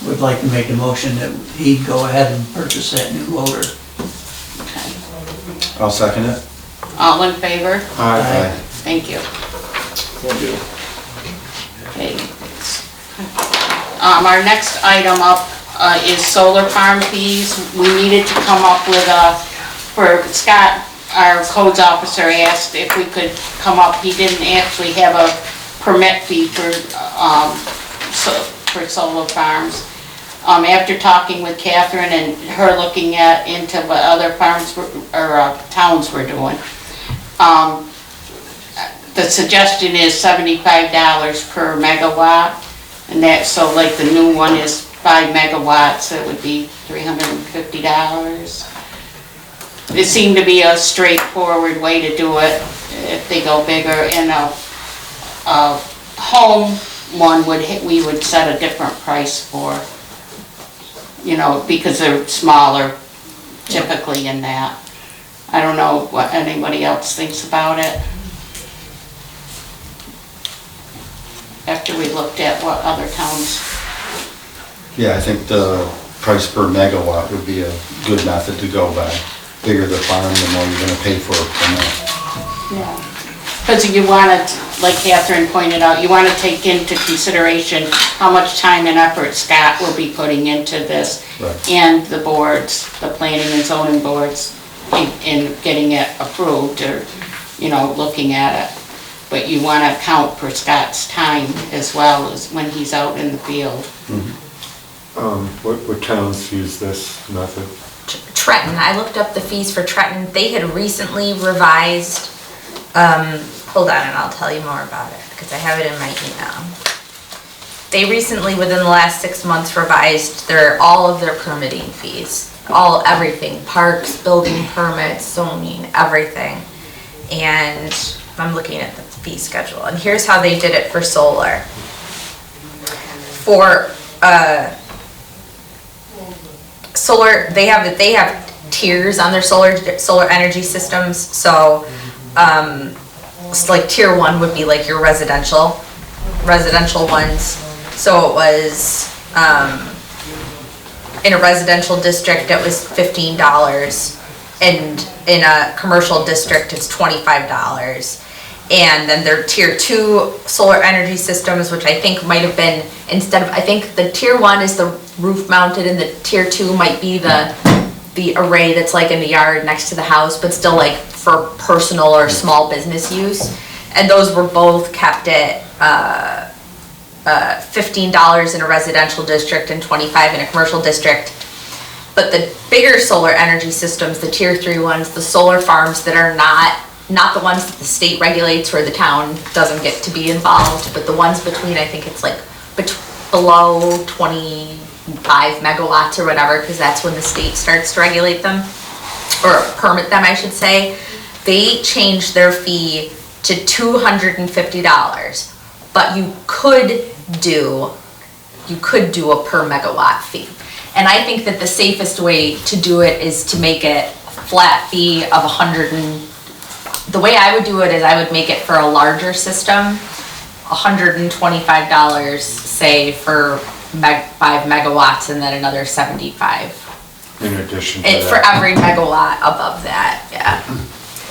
would like to make a motion that he go ahead and purchase that new loader. Okay. I'll second it. All in favor? Aye. Thank you. we'll do. Okay. Our next item up is solar farm fees. We needed to come up with for Scott, our codes officer asked if we could come up, he didn't actually have a permit fee for solar farms. After talking with Catherine and her looking into what other farms or towns were doing, the suggestion is $75 per megawatt, and so like the new one is 5 megawatts, it would be $350. It seemed to be a straightforward way to do it if they go bigger, and a home one we would set a different price for, because they're smaller typically in that. I don't know what anybody else thinks about it. After we looked at what other towns. Yeah, I think the price per megawatt would be a good method to go by. Bigger the farm, the more you're gonna pay for it per minute. Yeah. Because you want to, like Catherine pointed out, you want to take into consideration how much time and effort Scott will be putting into this. Right. And the boards, the planning and zoning boards, in getting it approved or, looking at it. But you want to account for Scott's time as well as when he's out in the field. What towns use this method? Trenton, I looked up the fees for Trenton. They had recently revised, hold on and I'll tell you more about it because I have it in my email. They recently, within the last 6 months, revised all of their permitting fees. Everything, parks, building permits, zoning, everything. And I'm looking at the fee schedule, and here's how they did it for solar. For solar, they have tiers on their solar energy systems. So it's like tier 1 would be like your residential ones. So it was in a residential district it was $15, and in a commercial district it's $25. And then their tier 2 solar energy systems, which I think might have been, I think the tier 1 is the roof mounted, and the tier 2 might be the array that's like in the yard next to the house, but still like for personal or small business use. And those were both kept at $15 in a residential district and $25 in a commercial district. But the bigger solar energy systems, the tier 3 ones, the solar farms that are not the ones that the state regulates where the town doesn't get to be involved, but the ones between, I think it's like below 25 megawatts or whatever, because that's when the state starts to regulate them, or permit them, I should say. They changed their fee to $250, but you could do a per megawatt fee. And I think that the safest way to do it is to make it a flat fee of the way I would do it is I would make it for a larger system, $125, say, for 5 megawatts, and then another $75. In addition to And that. for every megawatt above that, yeah.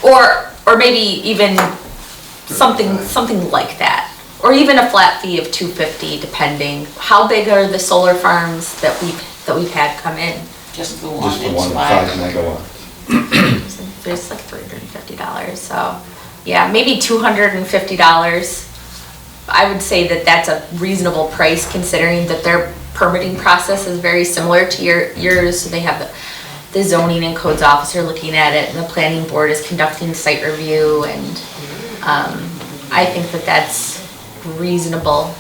Or maybe even something like that. Or even a flat fee of $250, depending. How big are the solar farms that we've had come in? Just the one. Just the one at 5 megawatts. There's like $350, so yeah, maybe $250. I would say that that's a reasonable price considering that their permitting process is very similar to yours. So they have the zoning and codes officer looking at it, and the planning board is conducting site review, and I think that that's reasonable.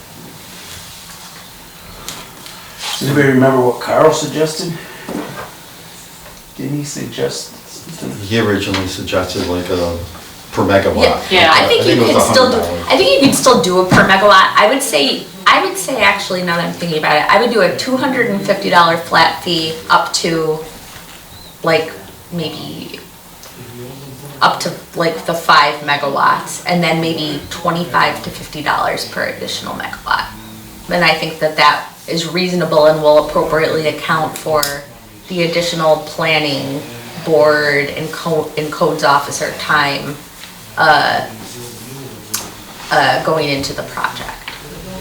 Does anybody remember what Carl suggested? Didn't he suggest something? He originally suggested like a per megawatt. Yeah. I think you it was can still do, $100. I think you can still do a per megawatt. I would say actually, now that I'm thinking about it, I would do a $250 flat fee up to like maybe up to like the 5 megawatts, and then maybe $25 to $50 per additional megawatt. And I think that is reasonable and will appropriately account for the additional planning board and codes officer time going into the project.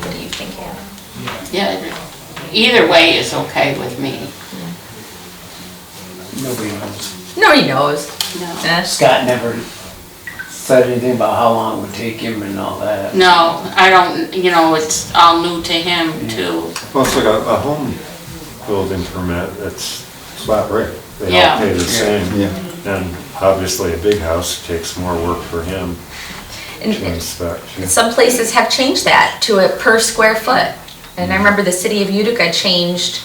What do you think, Anna? Yeah, either way is okay with me. Nobody knows. Nobody knows. No. Scott never said anything about how long it would take him and all that. No, I don't, it's all new to him too. Well, it's like a home building permit, it's flat rate. They all Yeah. pay the same. Yeah. And obviously a big house takes more work for him And to inspect. some places have changed that to a per square foot. And I remember the city of Utica changed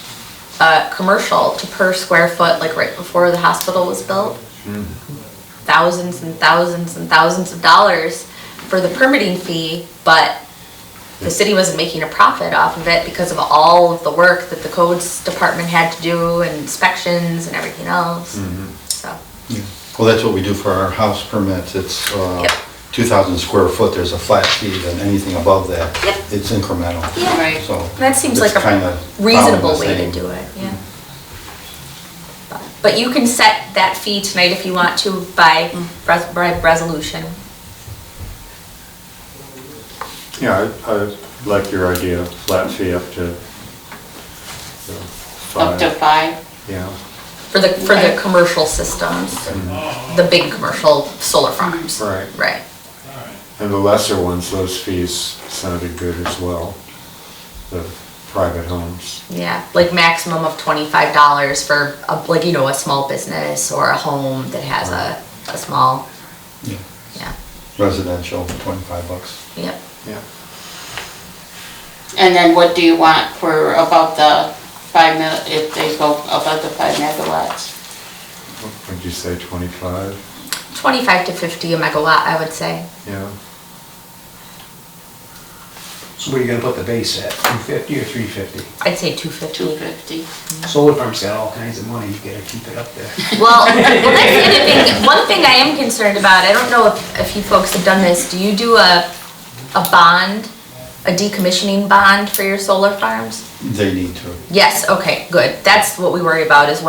commercial to per square foot, like right before the hospital was built. Thousands and thousands and thousands of dollars for the permitting fee, but the city wasn't making a profit off of it because of all of the work that the codes department had to do and inspections and everything else. So, Well, that's what we do for our house permits. It's Yep. 2,000 square foot, there's a flat fee, and anything above that, Yep. it's incremental. Yeah. Right. So that seems it's like a kinda reasonable following the way to same. do it, yeah. But you can set that fee tonight if you want to by resolution. Yeah, I like your idea, flat fee up to Up to 5. Yeah. For the Okay. commercial systems, the big commercial solar farms. Right. Right. And the lesser ones, those fees sounded good as well, the private homes. Yeah, like maximum of $25 for a small business or a home that has a small, Yeah. yeah, Residential, $25. yep. Yeah. And then what do you want for above the 5 if they go above the 5 megawatts? What'd you say, 25? 25 to 50 a megawatt, I would say. Yeah. So where are you gonna put the base at, 250 or 350? I'd say 250. 250. Solar farm's got all kinds of money, you gotta keep it up there. Well, that's the other thing, one thing I am concerned about, I don't know if you folks have done this, do you do a bond, a decommissioning bond for your solar farms? They need to. Yes, okay, good. That's what we worry about, is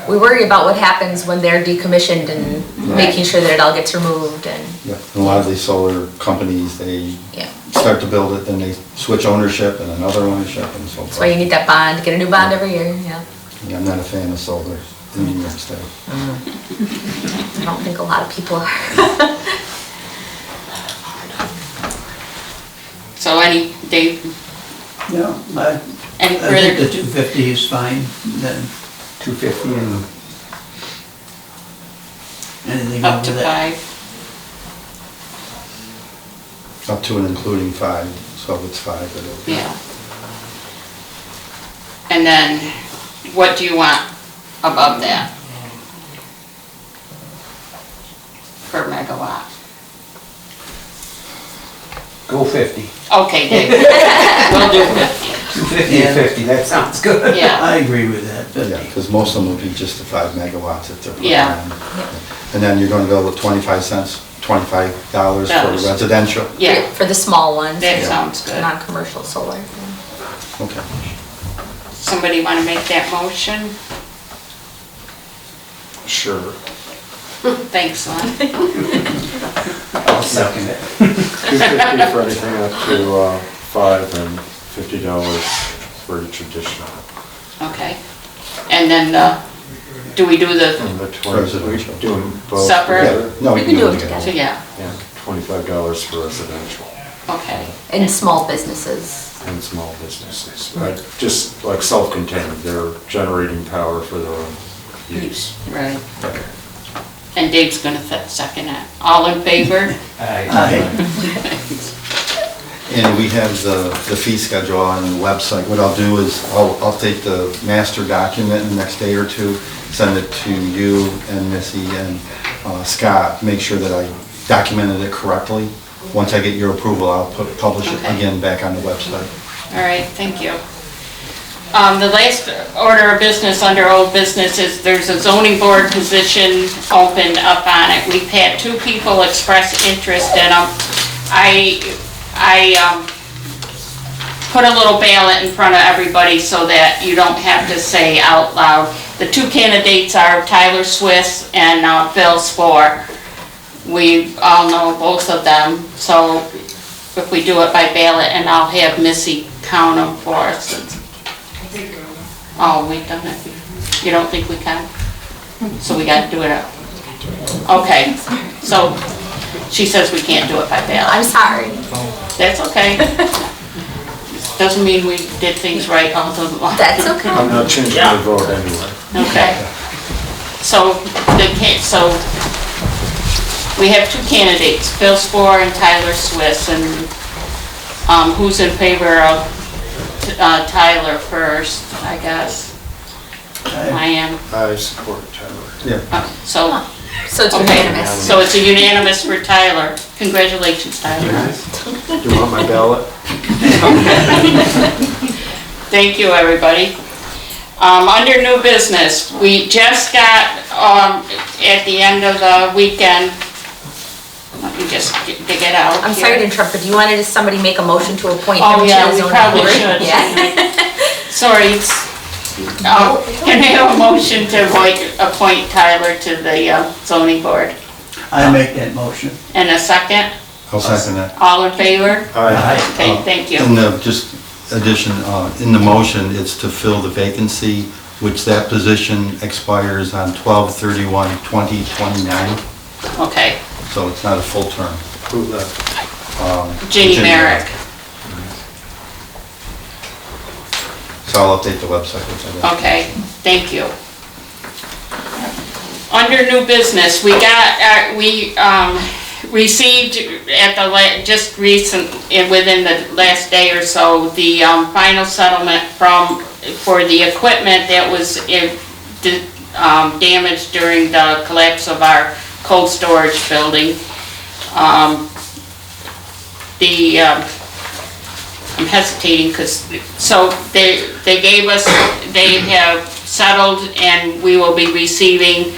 we worry about what happens when they're decommissioned and making sure that it all gets removed and, Yeah. And a lot of these solar companies, they yeah. start to build it, then they switch ownership and another ownership and so forth. That's why you need that bond, get a new bond every year, yeah. Yeah, I'm not a fan of solar in New York State. I don't think a lot of people are. So Dave, Yeah, I any I think the further? 250 is fine, then 250 and anything Up to over that. 5? Up to and including 5, so if it's 5, it'll be. Yeah. And then, what do you want above that? Per megawatt? go 50. Okay, Dave. We'll do 50. 250 and 50, that sounds good. Yeah. I agree with that, Yeah, 50. because most of them will be just the 5 megawatts if they're put Yeah. in. And then you're gonna go with 25 cents, $25 for Dollars. residential. Yeah, For the small ones. that sounds good. Non-commercial solar. Okay. Somebody want to make that motion? Sure. Thanks, Lon. I'll second it. 250 for anything up to 5 and $50 for each additional. Okay. And then, do we do the, And the 20, Residential. we do them both Separate? together? No, You you can do it them together. so yeah, Yeah, $25 for residential okay. And small businesses. and small businesses. Just like self-contained, they're generating power for their own use. Right. And Dave's gonna second it. All in favor? Aye. And we have the fee schedule on the website. What I'll do is I'll take the master document in the next day or two, send it to you and Missy and Scott, make sure that I documented it correctly. Once I get your approval, I'll publish it Okay. again back on the website. All right, thank you. The last order of business under old business is there's a zoning board position opened up on it. We've had 2 people express interest in them. I put a little ballot in front of everybody so that you don't have to say out loud. The 2 candidates are Tyler Swiss and Phil Spoor. We all know both of them, so if we do it by ballot, and I'll have Missy count them for us. Oh, we've done it. You don't think we can? So we got to do it up. Okay, so she says we can't do it by ballot. I'm sorry. That's okay. Doesn't mean we did things right all the long. That's okay. I'm not changing the vote anyway. Okay. So we have 2 candidates, Phil Spoor and Tyler Swiss, and who's in favor of Tyler first, I guess? I am. I support Tyler. Yeah. So it's okay. unanimous. So it's a unanimous for Tyler. Congratulations, Tyler. Do you want my ballot? Thank you, everybody. Under new business, we just got, at the end of the weekend, let me just dig it out I'm sorry to here. interrupt, but do you want to somebody make a motion to appoint him Oh, to yeah, the we zoning probably board? should. Yeah. Sorry, can I have a motion to appoint Tyler to the zoning board? I make that motion. And a second? I'll second that. All in favor? Aye. Okay, thank you. And just addition, in the motion, it's to fill the vacancy, which that position expires on 12/31/2029, Okay, so it's not a full term. Who left? Ginny Merrick. So I'll update the website with that. Okay, thank you. Under new business, we got, received at the, just recent, within the last day or so, the final settlement for the equipment that was damaged during the collapse of our cold storage building. I'm hesitating because, so they have settled, and we will be receiving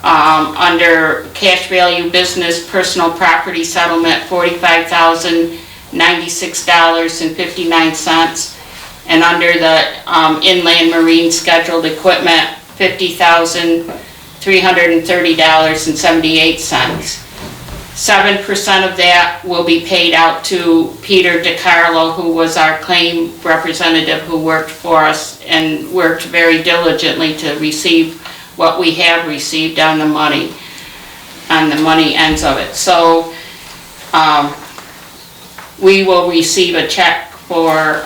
under cash value business personal property settlement $45,096.59, and under the inland marine scheduled equipment $50,330.78. 7% of that will be paid out to Peter DiCarlo, who was our claim representative, who worked for us and worked very diligently to receive what we have received on the money ends of it. So we will receive a check for,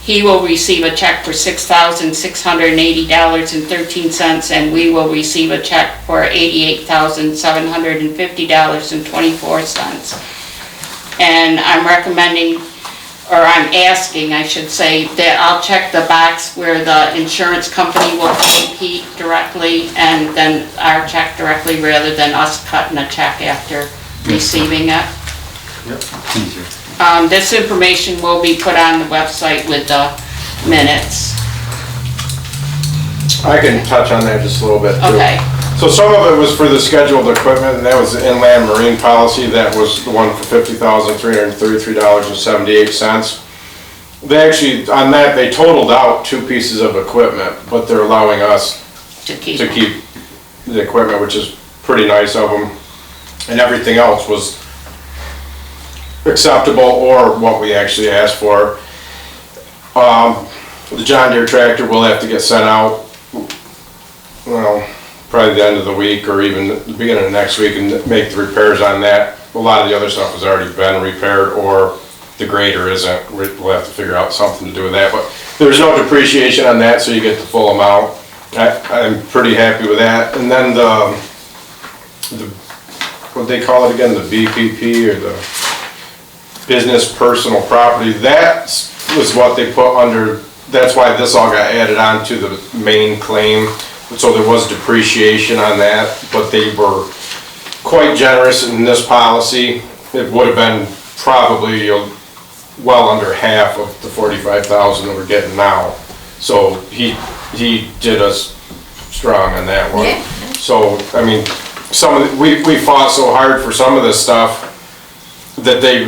he will receive a check for $6,680.13, and we will receive a check for $88,750.24. And I'm recommending, or I'm asking, I should say, that I'll check the box where the insurance company will pay Pete directly, and then our check directly, rather than us cutting a check after receiving it. Yep, easier. This information will be put on the website with the minutes. I can touch on that just a little bit too. Okay. So some of it was for the scheduled equipment, and that was the inland marine policy. That was the one for $50,333.78. They actually, on that, they totaled out 2 pieces of equipment, but they're allowing us To keep. the equipment, which is pretty nice of them. And everything else was acceptable, or what we actually asked for. The John Deere tractor will have to get sent out, well, probably the end of the week or even the beginning of next week, and make the repairs on that. A lot of the other stuff has already been repaired, or the grader isn't. We'll have to figure out something to do with that, but there's no depreciation on that, so you get the full amount. I'm pretty happy with that. And then the what they call it again, the BPP, or the business personal property, that was what they put under, that's why this all got added on to the main claim. So there was depreciation on that, but they were quite generous in this policy. It would have been probably well under half of the 45,000 that we're getting now. So he did us strong on that one. Yeah. So, I mean, we fought so hard for some of this stuff that they,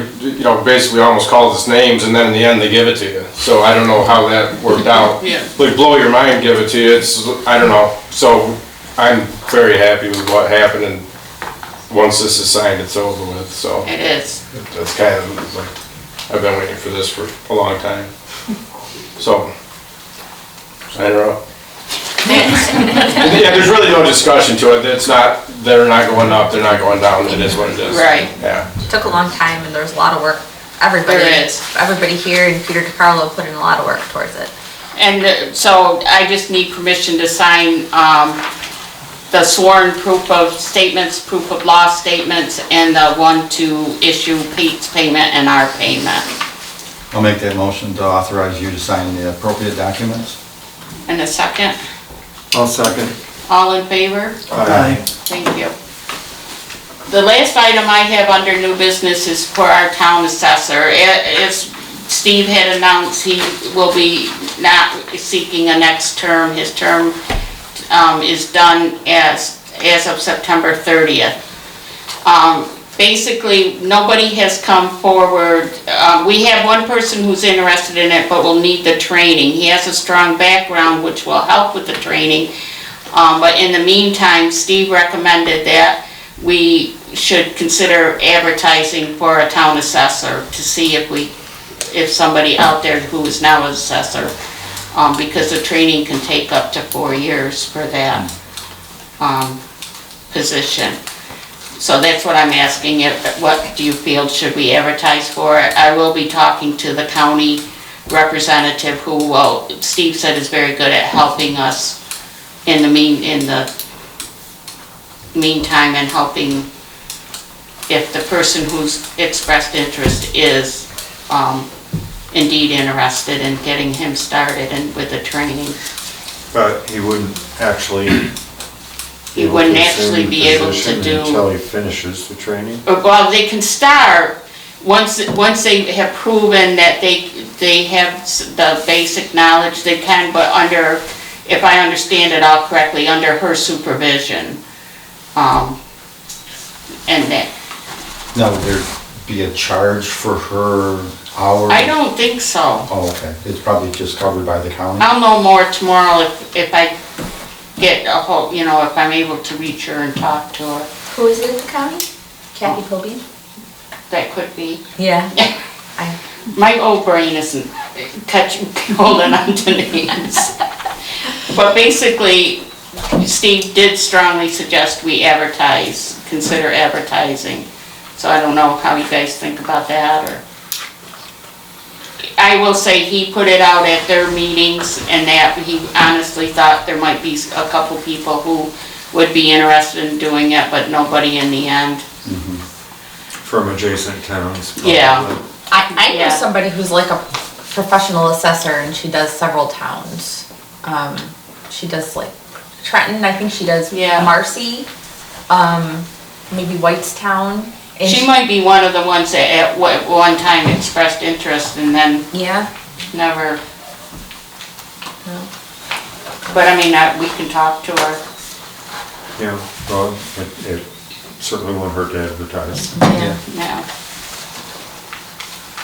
basically almost called us names, and then in the end, they give it to you. So I don't know how that worked out. Yeah. Like, blow your mind, give it to you, I don't know. So I'm very happy with what happened, and once this is signed, it's over with, so. It is. That's kind of like, I've been waiting for this for a long time. So, sign her up. Yeah, there's really no discussion to it. It's not, they're not going up, they're not going down. It is what it is. Right. Yeah. It took a long time and there was a lot of work. Everybody here and Peter DiCarlo put in a lot of work towards it. And so I just need permission to sign the sworn proof of statements, proof of loss statements, and the one to issue Pete's payment and our payment. I'll make that motion to authorize you to sign the appropriate documents. And a second? I'll second. All in favor? Aye. Thank you. The last item I have under new business is for our town assessor. As Steve had announced, he will be not seeking a next term. His term is done as of September 30th. Basically, nobody has come forward. We have one person who's interested in it, but will need the training. He has a strong background, which will help with the training. But in the meantime, Steve recommended that we should consider advertising for a town assessor to see if somebody out there who is now an assessor, because the training can take up to 4 years for that position. So that's what I'm asking, what do you feel, should we advertise for it? I will be talking to the county representative who, Steve said is very good at helping us in the meantime and helping if the person who's expressed interest is indeed interested in getting him started and with the training. But he wouldn't actually He wouldn't actually be able to do. Until he finishes the training? Well, they can start, once they have proven that they have the basic knowledge, they can, but under, if I understand it all correctly, under her supervision. And that. Now, would there be a charge for her hours? I don't think so. Oh, okay. It's probably just covered by the county? I'll know more tomorrow if I get a whole, if I'm able to reach her and talk to her. Who is it at the county? Kathy Pilbeam? That could be. Yeah. My old brain isn't holding on to names. But basically, Steve did strongly suggest we consider advertising. So I don't know how you guys think about that, or. I will say he put it out at their meetings and that he honestly thought there might be a couple people who would be interested in doing it, but nobody in the end. From adjacent towns? Probably. Yeah. I know somebody who's like a professional assessor and she does several towns. She does like Trenton, I think she does Marcy, maybe Whitestown. And she might be one of the ones that at one time expressed interest and then never. No. But I mean, we can talk to her. Yeah, well, it certainly won't hurt to advertise. Yeah.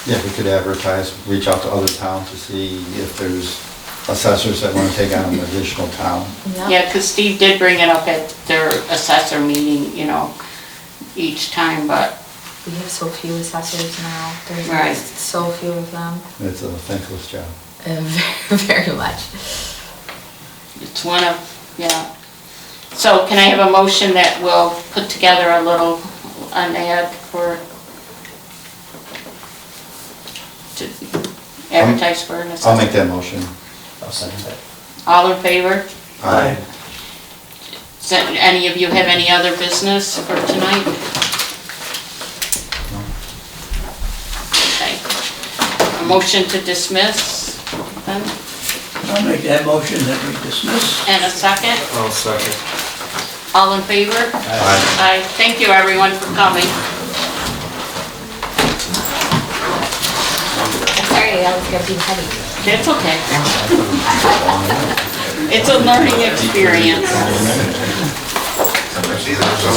Yeah, we could advertise, reach out to other towns to see if there's assessors that want to take on an additional town. Yeah, because Steve did bring it up at their assessor meeting, each time, but. We have so few assessors now. There's Right. so few of them. It's a thankless job. Very much. It's one of, So can I have a motion that we'll put together an ad to advertise for an assessor? I'll make that motion. I'll second that. All in favor? Aye. Does any of you have any other business for tonight? motion to dismiss, then, I'll make that motion that we dismiss. and a second? I'll second. All in favor? Aye. Thank you, everyone, for coming. Sorry, I was gonna be heavy. It's okay. It's a learning experience.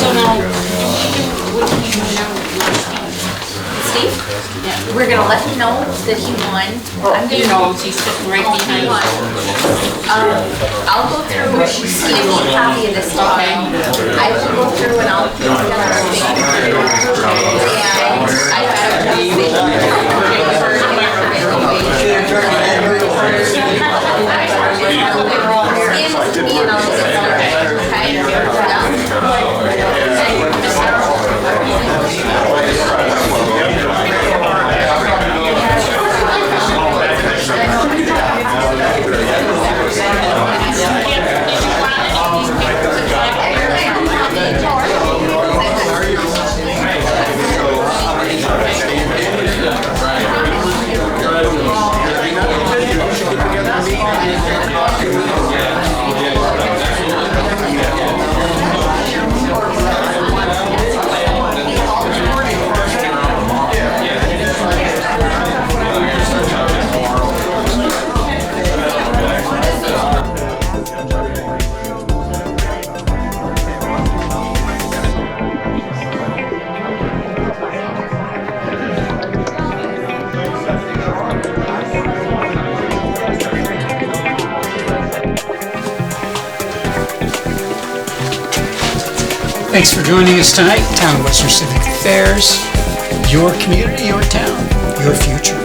So now, what do you do now? Steve, Yeah. we're gonna let him know that he won. I'm He gonna, knows, he's sitting right behind us. I'll go through, Steve, keep a copy of this tomorrow. I will go through and I'll put together a big. And Thanks for joining us tonight, Town of Western Civic Affairs, your community, your town, your future.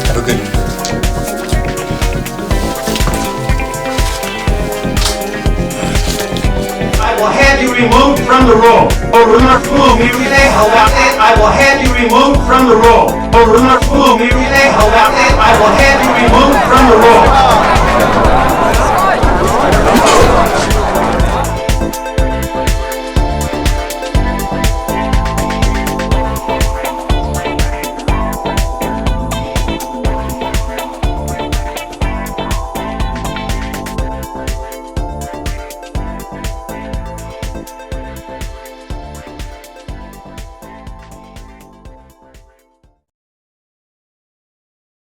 Have a good one. I will have you removed from the roll. I will have you removed from the roll. I will have you removed from the roll.